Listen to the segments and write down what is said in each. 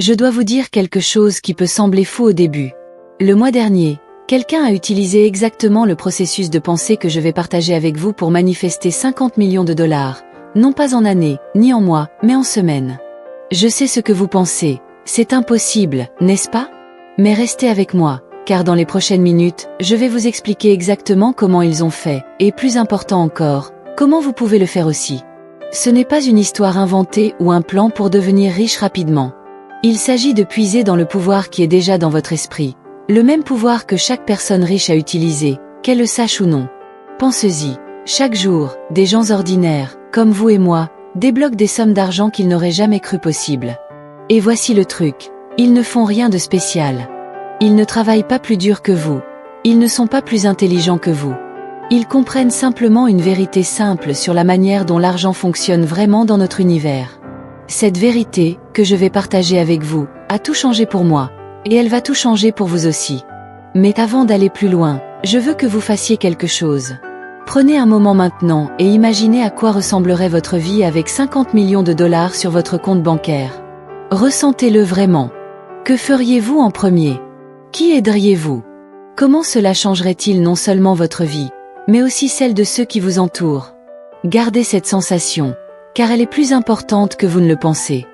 Je dois vous dire quelque chose qui peut sembler fou au début. Le mois dernier, quelqu'un a utilisé exactement le processus de pensée que je vais partager avec vous pour manifester 50 millions de dollars, non pas en années, ni en mois, mais en semaines. Je sais ce que vous pensez, c'est impossible, n'est-ce pas? Mais restez avec moi, car dans les prochaines minutes, je vais vous expliquer exactement comment ils ont fait, et plus important encore, comment vous pouvez le faire aussi. Ce n'est pas une histoire inventée ou un plan pour devenir riche rapidement. Il s'agit de puiser dans le pouvoir qui est déjà dans votre esprit, le même pouvoir que chaque personne riche a utilisé, qu'elle le sache ou non. Pensez-y, chaque jour, des gens ordinaires, comme vous et moi, débloquent des sommes d'argent qu'ils n'auraient jamais cru possible. Et voici le truc, ils ne font rien de spécial. Ils ne travaillent pas plus dur que vous. Ils ne sont pas plus intelligents que vous. Ils comprennent simplement une vérité simple sur la manière dont l'argent fonctionne vraiment dans notre univers. Cette vérité, que je vais partager avec vous, a tout changé pour moi, et elle va tout changer pour vous aussi. Mais avant d'aller plus loin, je veux que vous fassiez quelque chose. Prenez un moment maintenant et imaginez à quoi ressemblerait votre vie avec 50 millions de dollars sur votre compte bancaire. Ressentez-le vraiment. Que feriez-vous en premier? Qui aideriez-vous? Comment cela changerait-il non seulement votre vie, mais aussi celle de ceux qui vous entourent? Gardez cette sensation, car elle est plus importante que vous ne le pensez.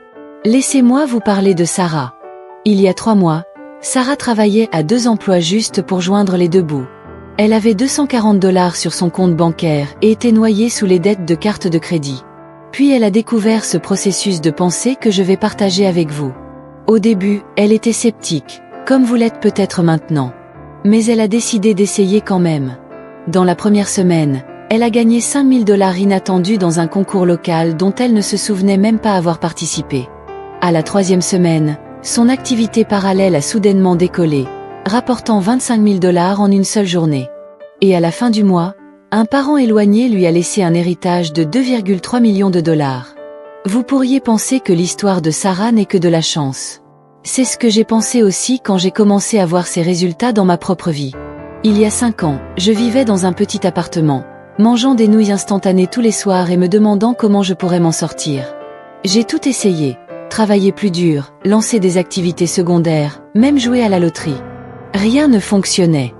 Laissez-moi vous parler de Sarah. Il y a 3 mois, Sarah travaillait à 2 emplois juste pour joindre les 2 bouts. Elle avait 240 dollars sur son compte bancaire et était noyée sous les dettes de carte de crédit. Puis elle a découvert ce processus de pensée que je vais partager avec vous. Au début, elle était sceptique, comme vous l'êtes peut-être maintenant. Mais elle a décidé d'essayer quand même. Dans la première semaine, elle a gagné 5 000 dollars inattendus dans un concours local dont elle ne se souvenait même pas avoir participé. À la 3e semaine, son activité parallèle a soudainement décollé, rapportant 25 000 dollars en une seule journée. Et à la fin du mois, un parent éloigné lui a laissé un héritage de 2,3 millions de dollars. Vous pourriez penser que l'histoire de Sarah n'est que de la chance. C'est ce que j'ai pensé aussi quand j'ai commencé à voir ces résultats dans ma propre vie. Il y a 5 ans, je vivais dans un petit appartement, mangeant des nouilles instantanées tous les soirs et me demandant comment je pourrais m'en sortir. J'ai tout essayé, travailler plus dur, lancer des activités secondaires, même jouer à la loterie. Rien ne fonctionnait.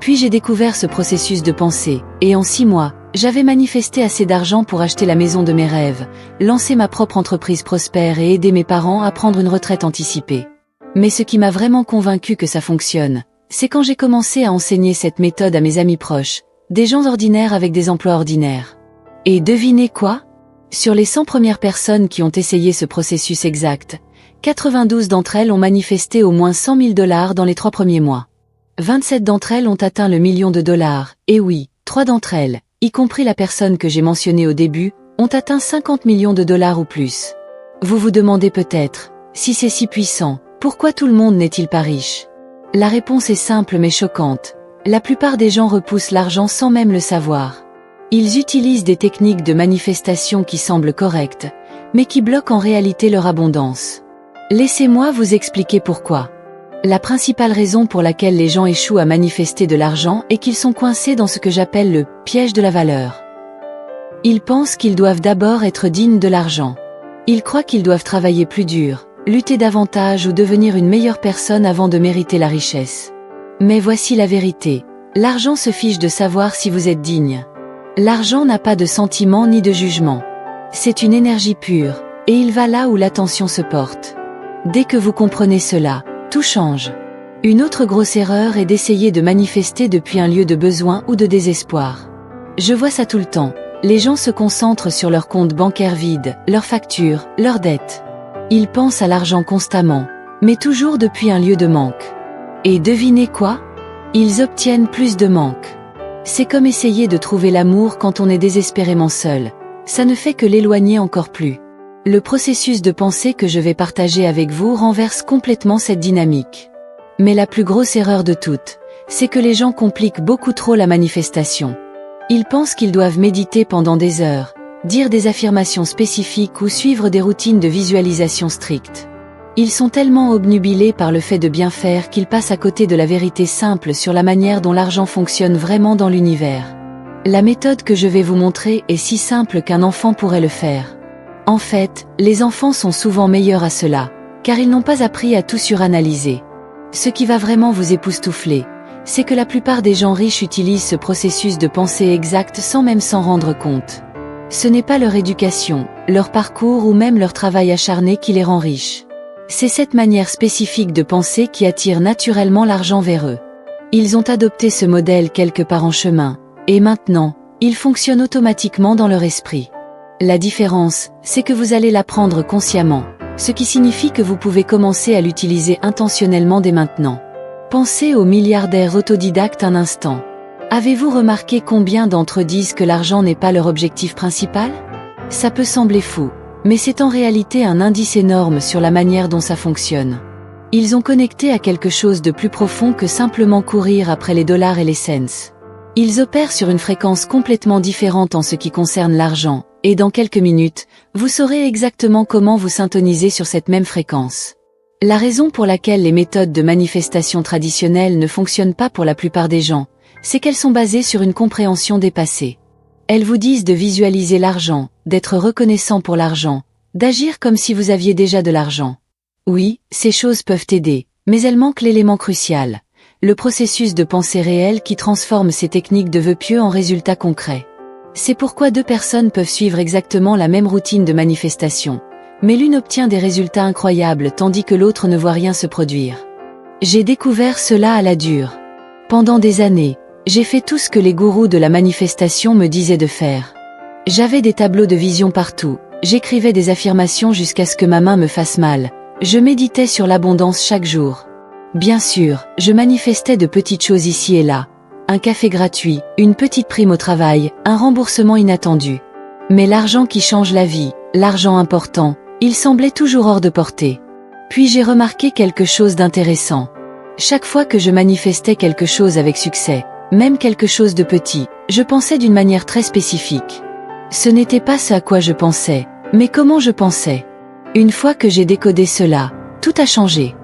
Puis j'ai découvert ce processus de pensée, et en 6 mois, j'avais manifesté assez d'argent pour acheter la maison de mes rêves, lancer ma propre entreprise prospère et aider mes parents à prendre une retraite anticipée. Mais ce qui m'a vraiment convaincu que ça fonctionne, c'est quand j'ai commencé à enseigner cette méthode à mes amis proches, des gens ordinaires avec des emplois ordinaires. Et devinez quoi? Sur les 100 premières personnes qui ont essayé ce processus exact, 92 d'entre elles ont manifesté au moins 100 000 dollars dans les 3 premiers mois. 27 d'entre elles ont atteint le million de dollars, et oui, 3 d'entre elles, y compris la personne que j'ai mentionnée au début, ont atteint 50 millions de dollars ou plus. Vous vous demandez peut-être, si c'est si puissant, pourquoi tout le monde n'est-il pas riche? La réponse est simple mais choquante. La plupart des gens repoussent l'argent sans même le savoir. Ils utilisent des techniques de manifestation qui semblent correctes, mais qui bloquent en réalité leur abondance. Laissez-moi vous expliquer pourquoi. La principale raison pour laquelle les gens échouent à manifester de l'argent est qu'ils sont coincés dans ce que j'appelle le « piège de la valeur ». Ils pensent qu'ils doivent d'abord être dignes de l'argent. Ils croient qu'ils doivent travailler plus dur, lutter davantage ou devenir une meilleure personne avant de mériter la richesse. Mais voici la vérité, l'argent se fiche de savoir si vous êtes digne. L'argent n'a pas de sentiment ni de jugement. C'est une énergie pure, et il va là où l'attention se porte. Dès que vous comprenez cela, tout change. Une autre grosse erreur est d'essayer de manifester depuis un lieu de besoin ou de désespoir. Je vois ça tout le temps. Les gens se concentrent sur leur compte bancaire vide, leurs factures, leurs dettes. Ils pensent à l'argent constamment, mais toujours depuis un lieu de manque. Et devinez quoi? Ils obtiennent plus de manque. C'est comme essayer de trouver l'amour quand on est désespérément seul. Ça ne fait que l'éloigner encore plus. Le processus de pensée que je vais partager avec vous renverse complètement cette dynamique. Mais la plus grosse erreur de toutes, c'est que les gens compliquent beaucoup trop la manifestation. Ils pensent qu'ils doivent méditer pendant des heures, dire des affirmations spécifiques ou suivre des routines de visualisation strictes. Ils sont tellement obnubilés par le fait de bien faire qu'ils passent à côté de la vérité simple sur la manière dont l'argent fonctionne vraiment dans l'univers. La méthode que je vais vous montrer est si simple qu'un enfant pourrait le faire. En fait, les enfants sont souvent meilleurs à cela, car ils n'ont pas appris à tout suranalyser. Ce qui va vraiment vous époustoufler, c'est que la plupart des gens riches utilisent ce processus de pensée exact sans même s'en rendre compte. Ce n'est pas leur éducation, leur parcours ou même leur travail acharné qui les rend riches. C'est cette manière spécifique de penser qui attire naturellement l'argent vers eux. Ils ont adopté ce modèle quelque part en chemin, et maintenant, il fonctionne automatiquement dans leur esprit. La différence, c'est que vous allez l'apprendre consciemment, ce qui signifie que vous pouvez commencer à l'utiliser intentionnellement dès maintenant. Pensez aux milliardaires autodidactes un instant. Avez-vous remarqué combien d'entre eux disent que l'argent n'est pas leur objectif principal? Ça peut sembler fou, mais c'est en réalité un indice énorme sur la manière dont ça fonctionne. Ils ont connecté à quelque chose de plus profond que simplement courir après les dollars et les cents. Ils opèrent sur une fréquence complètement différente en ce qui concerne l'argent, et dans quelques minutes, vous saurez exactement comment vous syntoniser sur cette même fréquence. La raison pour laquelle les méthodes de manifestation traditionnelles ne fonctionnent pas pour la plupart des gens, c'est qu'elles sont basées sur une compréhension dépassée. Elles vous disent de visualiser l'argent, d'être reconnaissant pour l'argent, d'agir comme si vous aviez déjà de l'argent. Oui, ces choses peuvent aider, mais elles manquent l'élément crucial, le processus de pensée réelle qui transforme ces techniques de vœux pieux en résultats concrets. C'est pourquoi deux personnes peuvent suivre exactement la même routine de manifestation, mais l'une obtient des résultats incroyables tandis que l'autre ne voit rien se produire. J'ai découvert cela à la dure. Pendant des années, j'ai fait tout ce que les gourous de la manifestation me disaient de faire. J'avais des tableaux de vision partout, j'écrivais des affirmations jusqu'à ce que ma main me fasse mal, je méditais sur l'abondance chaque jour. Bien sûr, je manifestais de petites choses ici et là. Un café gratuit, une petite prime au travail, un remboursement inattendu. Mais l'argent qui change la vie, l'argent important, il semblait toujours hors de portée. Puis j'ai remarqué quelque chose d'intéressant. Chaque fois que je manifestais quelque chose avec succès, même quelque chose de petit, je pensais d'une manière très spécifique. Ce n'était pas ce à quoi je pensais, mais comment je pensais. Une fois que j'ai décodé cela, tout a changé.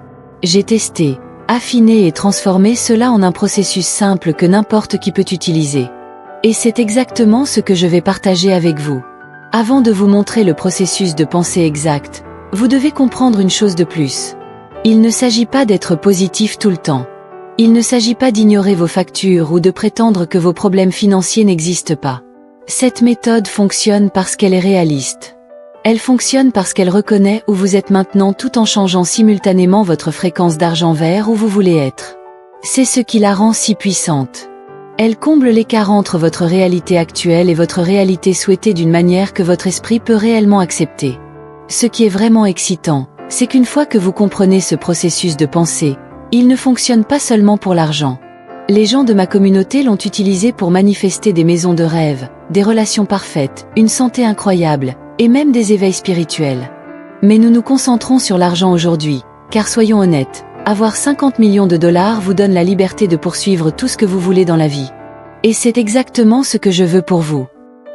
J'ai testé, affiné et transformé cela en un processus simple que n'importe qui peut utiliser. Et c'est exactement ce que je vais partager avec vous. Avant de vous montrer le processus de pensée exact, vous devez comprendre une chose de plus. Il ne s'agit pas d'être positif tout le temps. Il ne s'agit pas d'ignorer vos factures ou de prétendre que vos problèmes financiers n'existent pas. Cette méthode fonctionne parce qu'elle est réaliste. Elle fonctionne parce qu'elle reconnaît où vous êtes maintenant tout en changeant simultanément votre fréquence d'argent vers où vous voulez être. C'est ce qui la rend si puissante. Elle comble l'écart entre votre réalité actuelle et votre réalité souhaitée d'une manière que votre esprit peut réellement accepter. Ce qui est vraiment excitant, c'est qu'une fois que vous comprenez ce processus de pensée, il ne fonctionne pas seulement pour l'argent. Les gens de ma communauté l'ont utilisé pour manifester des maisons de rêve, des relations parfaites, une santé incroyable, et même des éveils spirituels. Mais nous nous concentrons sur l'argent aujourd'hui, car soyons honnêtes, avoir 50 millions de dollars vous donne la liberté de poursuivre tout ce que vous voulez dans la vie. Et c'est exactement ce que je veux pour vous.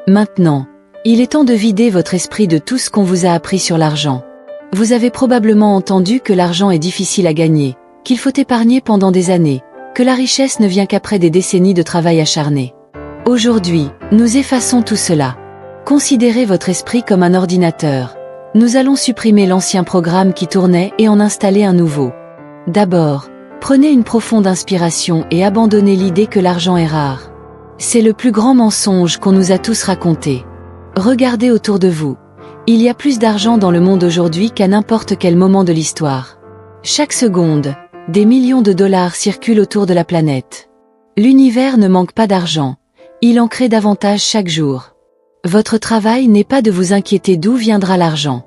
Maintenant, il est temps de vider votre esprit de tout ce qu'on vous a appris sur l'argent. Vous avez probablement entendu que l'argent est difficile à gagner, qu'il faut épargner pendant des années, que la richesse ne vient qu'après des décennies de travail acharné. Aujourd'hui, nous effaçons tout cela. Considérez votre esprit comme un ordinateur. Nous allons supprimer l'ancien programme qui tournait et en installer un nouveau. D'abord, prenez une profonde inspiration et abandonnez l'idée que l'argent est rare. C'est le plus grand mensonge qu'on nous a tous raconté. Regardez autour de vous. Il y a plus d'argent dans le monde aujourd'hui qu'à n'importe quel moment de l'histoire. Chaque seconde, des millions de dollars circulent autour de la planète. L'univers ne manque pas d'argent. Il en crée davantage chaque jour. Votre travail n'est pas de vous inquiéter d'où viendra l'argent.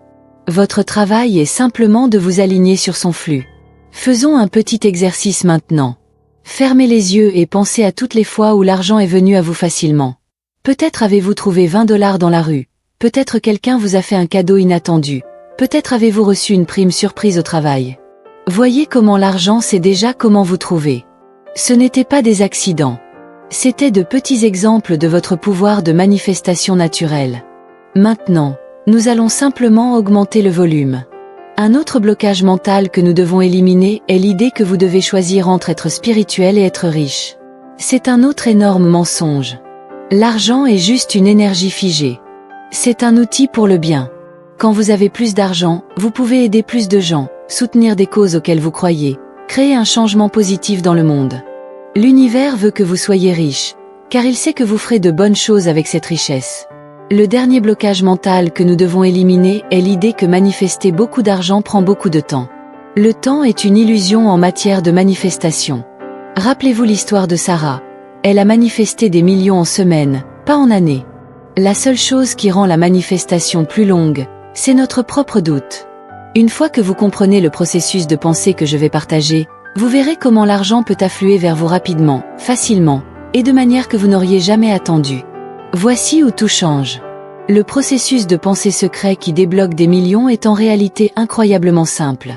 Votre travail est simplement de vous aligner sur son flux. Faisons un petit exercice maintenant. Fermez les yeux et pensez à toutes les fois où l'argent est venu à vous facilement. Peut-être avez-vous trouvé 20 dollars dans la rue. Peut-être quelqu'un vous a fait un cadeau inattendu. Peut-être avez-vous reçu une prime surprise au travail. Voyez comment l'argent sait déjà comment vous trouver. Ce n'étaient pas des accidents. C'étaient de petits exemples de votre pouvoir de manifestation naturelle. Maintenant, nous allons simplement augmenter le volume. Un autre blocage mental que nous devons éliminer est l'idée que vous devez choisir entre être spirituel et être riche. C'est un autre énorme mensonge. L'argent est juste une énergie figée. C'est un outil pour le bien. Quand vous avez plus d'argent, vous pouvez aider plus de gens, soutenir des causes auxquelles vous croyez, créer un changement positif dans le monde. L'univers veut que vous soyez riche, car il sait que vous ferez de bonnes choses avec cette richesse. Le dernier blocage mental que nous devons éliminer est l'idée que manifester beaucoup d'argent prend beaucoup de temps. Le temps est une illusion en matière de manifestation. Rappelez-vous l'histoire de Sarah. Elle a manifesté des millions en semaines, pas en années. La seule chose qui rend la manifestation plus longue, c'est notre propre doute. Une fois que vous comprenez le processus de pensée que je vais partager, vous verrez comment l'argent peut affluer vers vous rapidement, facilement, et de manière que vous n'auriez jamais attendue. Voici où tout change. Le processus de pensée secret qui débloque des millions est en réalité incroyablement simple.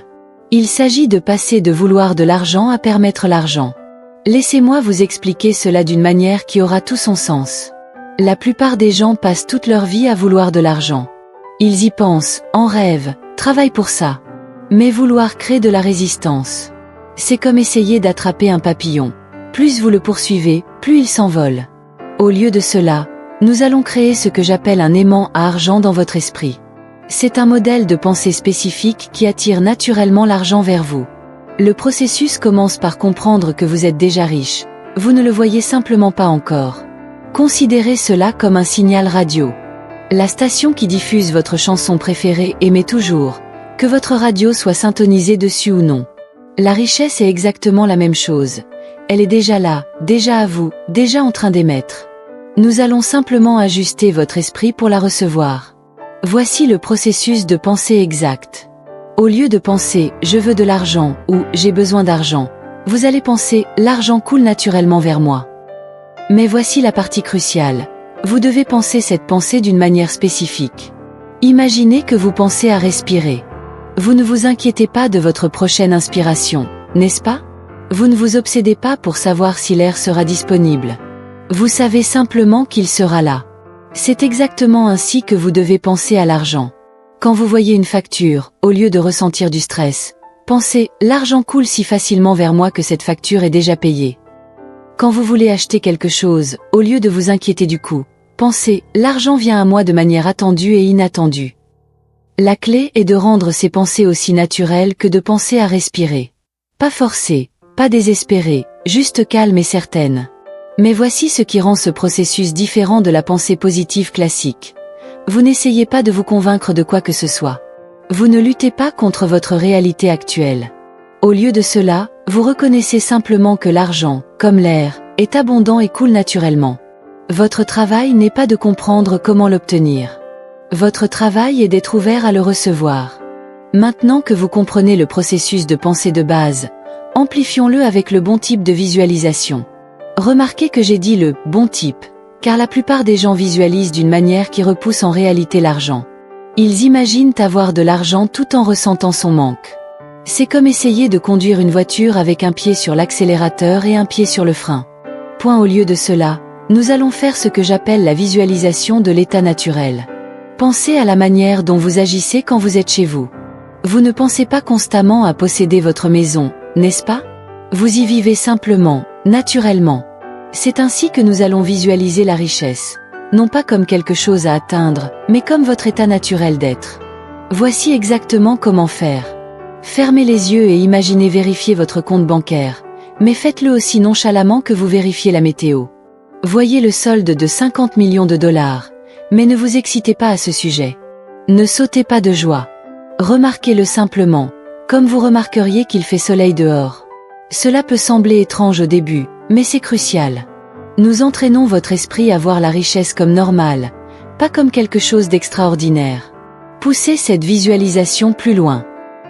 Il s'agit de passer de vouloir de l'argent à permettre l'argent. Laissez-moi vous expliquer cela d'une manière qui aura tout son sens. La plupart des gens passent toute leur vie à vouloir de l'argent. Ils y pensent, en rêvent, travaillent pour ça. Mais vouloir crée de la résistance. C'est comme essayer d'attraper un papillon. Plus vous le poursuivez, plus il s'envole. Au lieu de cela, nous allons créer ce que j'appelle un aimant à argent dans votre esprit. C'est un modèle de pensée spécifique qui attire naturellement l'argent vers vous. Le processus commence par comprendre que vous êtes déjà riche. Vous ne le voyez simplement pas encore. Considérez cela comme un signal radio. La station qui diffuse votre chanson préférée émet toujours, que votre radio soit syntonisée dessus ou non. La richesse est exactement la même chose. Elle est déjà là, déjà à vous, déjà en train d'émettre. Nous allons simplement ajuster votre esprit pour la recevoir. Voici le processus de pensée exact. Au lieu de penser « je veux de l'argent » ou « j'ai besoin d'argent », vous allez penser « l'argent coule naturellement vers moi ». Mais voici la partie cruciale. Vous devez penser cette pensée d'une manière spécifique. Imaginez que vous pensez à respirer. Vous ne vous inquiétez pas de votre prochaine inspiration, n'est-ce pas? Vous ne vous obsédez pas pour savoir si l'air sera disponible. Vous savez simplement qu'il sera là. C'est exactement ainsi que vous devez penser à l'argent. Quand vous voyez une facture, au lieu de ressentir du stress, pensez « l'argent coule si facilement vers moi que cette facture est déjà payée ». Quand vous voulez acheter quelque chose, au lieu de vous inquiéter du coût, pensez « l'argent vient à moi de manière attendue et inattendue ». La clé est de rendre ces pensées aussi naturelles que de penser à respirer. Pas forcée, pas désespérée, juste calme et certaine. Mais voici ce qui rend ce processus différent de la pensée positive classique. Vous n'essayez pas de vous convaincre de quoi que ce soit. Vous ne luttez pas contre votre réalité actuelle. Au lieu de cela, vous reconnaissez simplement que l'argent, comme l'air, est abondant et coule naturellement. Votre travail n'est pas de comprendre comment l'obtenir. Votre travail est d'être ouvert à le recevoir. Maintenant que vous comprenez le processus de pensée de base, amplifions-le avec le bon type de visualisation. Remarquez que j'ai dit le « bon type », car la plupart des gens visualisent d'une manière qui repousse en réalité l'argent. Ils imaginent avoir de l'argent tout en ressentant son manque. C'est comme essayer de conduire une voiture avec un pied sur l'accélérateur et un pied sur le frein. Au lieu de cela, nous allons faire ce que j'appelle la visualisation de l'état naturel. Pensez à la manière dont vous agissez quand vous êtes chez vous. Vous ne pensez pas constamment à posséder votre maison, n'est-ce pas? Vous y vivez simplement, naturellement. C'est ainsi que nous allons visualiser la richesse, non pas comme quelque chose à atteindre, mais comme votre état naturel d'être. Voici exactement comment faire. Fermez les yeux et imaginez vérifier votre compte bancaire, mais faites-le aussi nonchalamment que vous vérifiez la météo. Voyez le solde de 50 millions de dollars, mais ne vous excitez pas à ce sujet. Ne sautez pas de joie. Remarquez-le simplement, comme vous remarqueriez qu'il fait soleil dehors. Cela peut sembler étrange au début, mais c'est crucial. Nous entraînons votre esprit à voir la richesse comme normale, pas comme quelque chose d'extraordinaire. Poussez cette visualisation plus loin.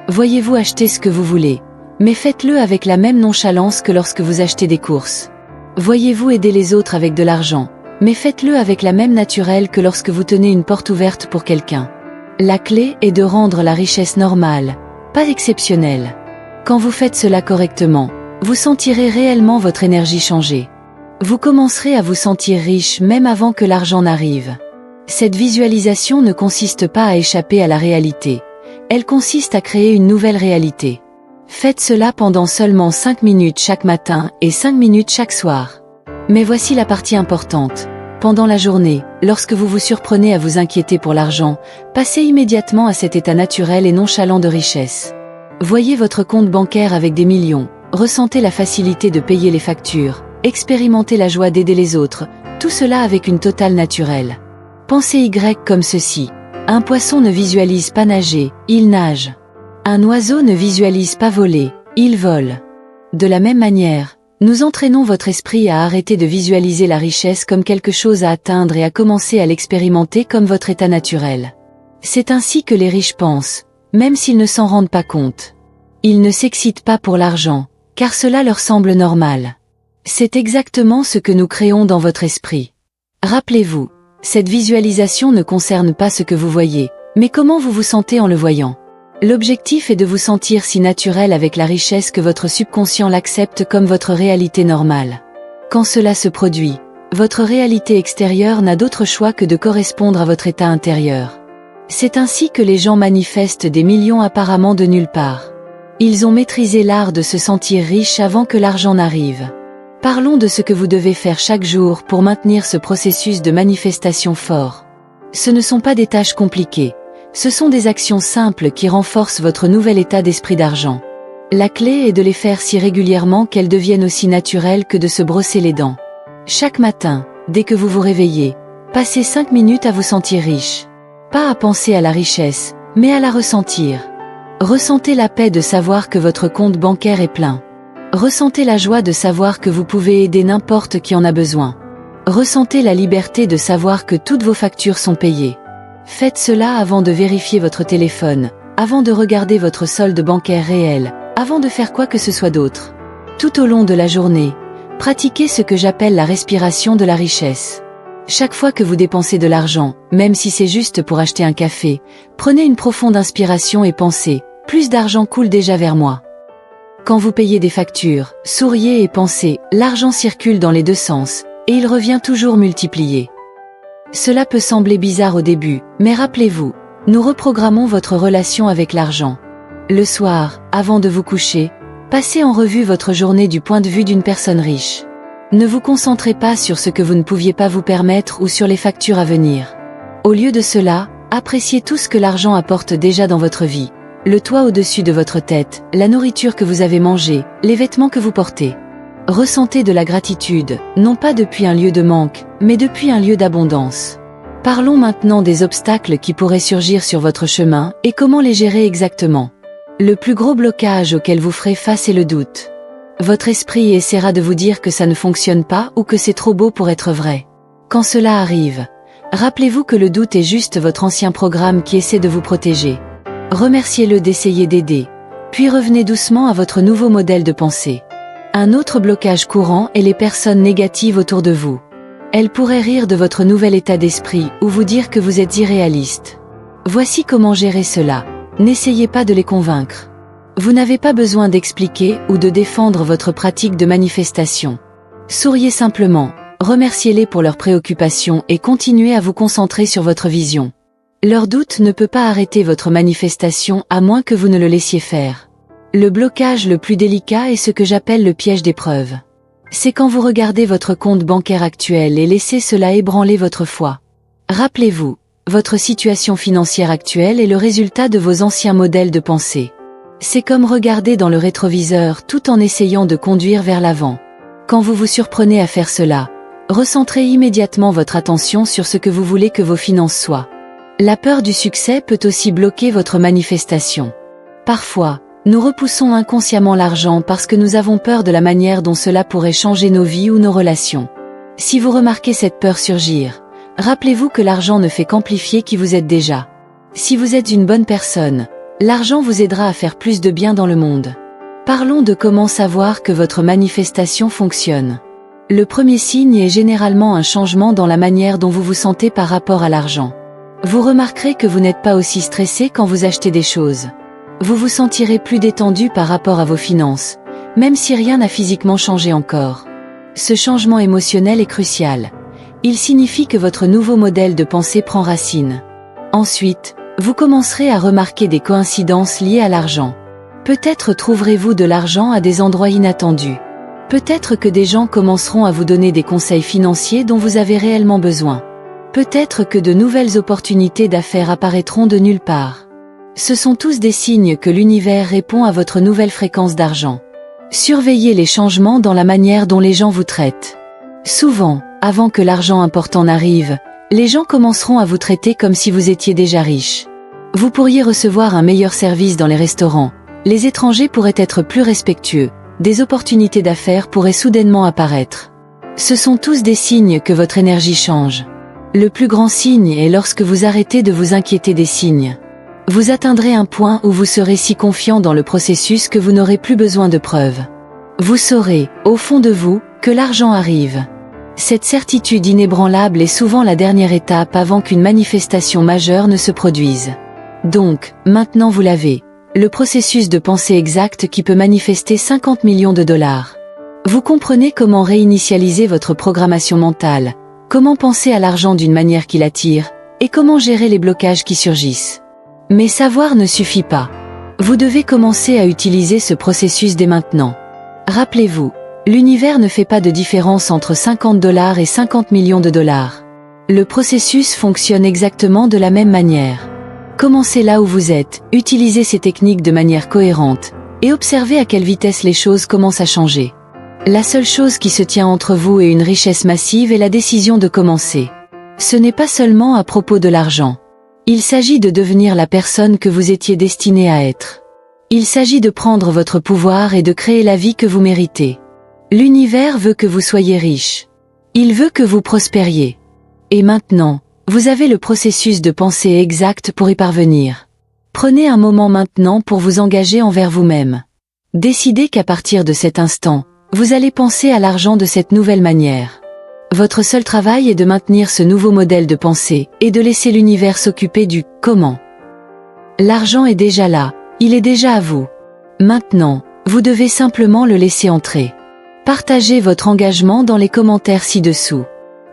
Voyez-vous acheter ce que vous voulez, mais faites-le avec la même nonchalance que lorsque vous achetez des courses. Voyez-vous aider les autres avec de l'argent, mais faites-le avec la même naturelle que lorsque vous tenez une porte ouverte pour quelqu'un. La clé est de rendre la richesse normale, pas exceptionnelle. Quand vous faites cela correctement, vous sentirez réellement votre énergie changer. Vous commencerez à vous sentir riche même avant que l'argent n'arrive. Cette visualisation ne consiste pas à échapper à la réalité. Elle consiste à créer une nouvelle réalité. Faites cela pendant seulement 5 minutes chaque matin et 5 minutes chaque soir. Mais voici la partie importante. Pendant la journée, lorsque vous vous surprenez à vous inquiéter pour l'argent, passez immédiatement à cet état naturel et nonchalant de richesse. Voyez votre compte bancaire avec des millions, ressentez la facilité de payer les factures, expérimentez la joie d'aider les autres, tout cela avec une totale naturelle. Pensez Y comme ceci. Un poisson ne visualise pas nager, il nage. Un oiseau ne visualise pas voler, il vole. De la même manière, nous entraînons votre esprit à arrêter de visualiser la richesse comme quelque chose à atteindre et à commencer à l'expérimenter comme votre état naturel. C'est ainsi que les riches pensent, même s'ils ne s'en rendent pas compte. Ils ne s'excitent pas pour l'argent, car cela leur semble normal. C'est exactement ce que nous créons dans votre esprit. Rappelez-vous, cette visualisation ne concerne pas ce que vous voyez, mais comment vous vous sentez en le voyant. L'objectif est de vous sentir si naturel avec la richesse que votre subconscient l'accepte comme votre réalité normale. Quand cela se produit, votre réalité extérieure n'a d'autre choix que de correspondre à votre état intérieur. C'est ainsi que les gens manifestent des millions apparemment de nulle part. Ils ont maîtrisé l'art de se sentir riche avant que l'argent n'arrive. Parlons de ce que vous devez faire chaque jour pour maintenir ce processus de manifestation fort. Ce ne sont pas des tâches compliquées. Ce sont des actions simples qui renforcent votre nouvel état d'esprit d'argent. La clé est de les faire si régulièrement qu'elles deviennent aussi naturelles que de se brosser les dents. Chaque matin, dès que vous vous réveillez, passez 5 minutes à vous sentir riche. Pas à penser à la richesse, mais à la ressentir. Ressentez la paix de savoir que votre compte bancaire est plein. Ressentez la joie de savoir que vous pouvez aider n'importe qui en a besoin. Ressentez la liberté de savoir que toutes vos factures sont payées. Faites cela avant de vérifier votre téléphone, avant de regarder votre solde bancaire réel, avant de faire quoi que ce soit d'autre. Tout au long de la journée, pratiquez ce que j'appelle la respiration de la richesse. Chaque fois que vous dépensez de l'argent, même si c'est juste pour acheter un café, prenez une profonde inspiration et pensez, plus d'argent coule déjà vers moi. Quand vous payez des factures, souriez et pensez, l'argent circule dans les deux sens, et il revient toujours multiplié. Cela peut sembler bizarre au début, mais rappelez-vous, nous reprogrammons votre relation avec l'argent. Le soir, avant de vous coucher, passez en revue votre journée du point de vue d'une personne riche. Ne vous concentrez pas sur ce que vous ne pouviez pas vous permettre ou sur les factures à venir. Au lieu de cela, appréciez tout ce que l'argent apporte déjà dans votre vie. Le toit au-dessus de votre tête, la nourriture que vous avez mangée, les vêtements que vous portez. Ressentez de la gratitude, non pas depuis un lieu de manque, mais depuis un lieu d'abondance. Parlons maintenant des obstacles qui pourraient surgir sur votre chemin et comment les gérer exactement. Le plus gros blocage auquel vous ferez face est le doute. Votre esprit essaiera de vous dire que ça ne fonctionne pas ou que c'est trop beau pour être vrai. Quand cela arrive, rappelez-vous que le doute est juste votre ancien programme qui essaie de vous protéger. Remerciez-le d'essayer d'aider, puis revenez doucement à votre nouveau modèle de pensée. Un autre blocage courant est les personnes négatives autour de vous. Elles pourraient rire de votre nouvel état d'esprit ou vous dire que vous êtes irréaliste. Voici comment gérer cela. N'essayez pas de les convaincre. Vous n'avez pas besoin d'expliquer ou de défendre votre pratique de manifestation. Souriez simplement, remerciez-les pour leurs préoccupations et continuez à vous concentrer sur votre vision. Leur doute ne peut pas arrêter votre manifestation à moins que vous ne le laissiez faire. Le blocage le plus délicat est ce que j'appelle le piège d'épreuve. C'est quand vous regardez votre compte bancaire actuel et laissez cela ébranler votre foi. Rappelez-vous, votre situation financière actuelle est le résultat de vos anciens modèles de pensée. C'est comme regarder dans le rétroviseur tout en essayant de conduire vers l'avant. Quand vous vous surprenez à faire cela, recentrez immédiatement votre attention sur ce que vous voulez que vos finances soient. La peur du succès peut aussi bloquer votre manifestation. Parfois, nous repoussons inconsciemment l'argent parce que nous avons peur de la manière dont cela pourrait changer nos vies ou nos relations. Si vous remarquez cette peur surgir, rappelez-vous que l'argent ne fait qu'amplifier qui vous êtes déjà. Si vous êtes une bonne personne, l'argent vous aidera à faire plus de bien dans le monde. Parlons de comment savoir que votre manifestation fonctionne. Le premier signe est généralement un changement dans la manière dont vous vous sentez par rapport à l'argent. Vous remarquerez que vous n'êtes pas aussi stressé quand vous achetez des choses. Vous vous sentirez plus détendu par rapport à vos finances, même si rien n'a physiquement changé encore. Ce changement émotionnel est crucial. Il signifie que votre nouveau modèle de pensée prend racine. Ensuite, vous commencerez à remarquer des coïncidences liées à l'argent. Peut-être trouverez-vous de l'argent à des endroits inattendus. Peut-être que des gens commenceront à vous donner des conseils financiers dont vous avez réellement besoin. Peut-être que de nouvelles opportunités d'affaires apparaîtront de nulle part. Ce sont tous des signes que l'univers répond à votre nouvelle fréquence d'argent. Surveillez les changements dans la manière dont les gens vous traitent. Souvent, avant que l'argent important n'arrive, les gens commenceront à vous traiter comme si vous étiez déjà riche. Vous pourriez recevoir un meilleur service dans les restaurants, les étrangers pourraient être plus respectueux, des opportunités d'affaires pourraient soudainement apparaître. Ce sont tous des signes que votre énergie change. Le plus grand signe est lorsque vous arrêtez de vous inquiéter des signes. Vous atteindrez un point où vous serez si confiant dans le processus que vous n'aurez plus besoin de preuves. Vous saurez, au fond de vous, que l'argent arrive. Cette certitude inébranlable est souvent la dernière étape avant qu'une manifestation majeure ne se produise. Donc, maintenant vous l'avez. Le processus de pensée exact qui peut manifester 50 millions de dollars. Vous comprenez comment réinitialiser votre programmation mentale, comment penser à l'argent d'une manière qui l'attire, et comment gérer les blocages qui surgissent. Mais savoir ne suffit pas. Vous devez commencer à utiliser ce processus dès maintenant. Rappelez-vous, l'univers ne fait pas de différence entre 50 dollars et 50 millions de dollars. Le processus fonctionne exactement de la même manière. Commencez là où vous êtes, utilisez ces techniques de manière cohérente, et observez à quelle vitesse les choses commencent à changer. La seule chose qui se tient entre vous et une richesse massive est la décision de commencer. Ce n'est pas seulement à propos de l'argent. Il s'agit de devenir la personne que vous étiez destiné à être. Il s'agit de prendre votre pouvoir et de créer la vie que vous méritez. L'univers veut que vous soyez riche. Il veut que vous prospériez. Et maintenant, vous avez le processus de pensée exact pour y parvenir. Prenez un moment maintenant pour vous engager envers vous-même. Décidez qu'à partir de cet instant, vous allez penser à l'argent de cette nouvelle manière. Votre seul travail est de maintenir ce nouveau modèle de pensée et de laisser l'univers s'occuper du « comment ». L'argent est déjà là, il est déjà à vous. Maintenant, vous devez simplement le laisser entrer. Partagez votre engagement dans les commentaires ci-dessous.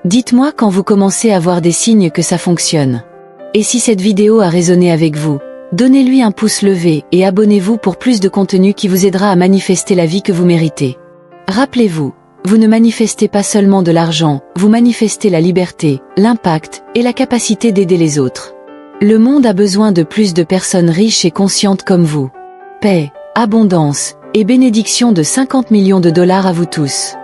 Dites-moi quand vous commencez à voir des signes que ça fonctionne. Et si cette vidéo a résonné avec vous, donnez-lui un pouce levé et abonnez-vous pour plus de contenu qui vous aidera à manifester la vie que vous méritez. Rappelez-vous, vous ne manifestez pas seulement de l'argent, vous manifestez la liberté, l'impact et la capacité d'aider les autres. Le monde a besoin de plus de personnes riches et conscientes comme vous. Paix, abondance et bénédiction de 50 millions de dollars à vous tous.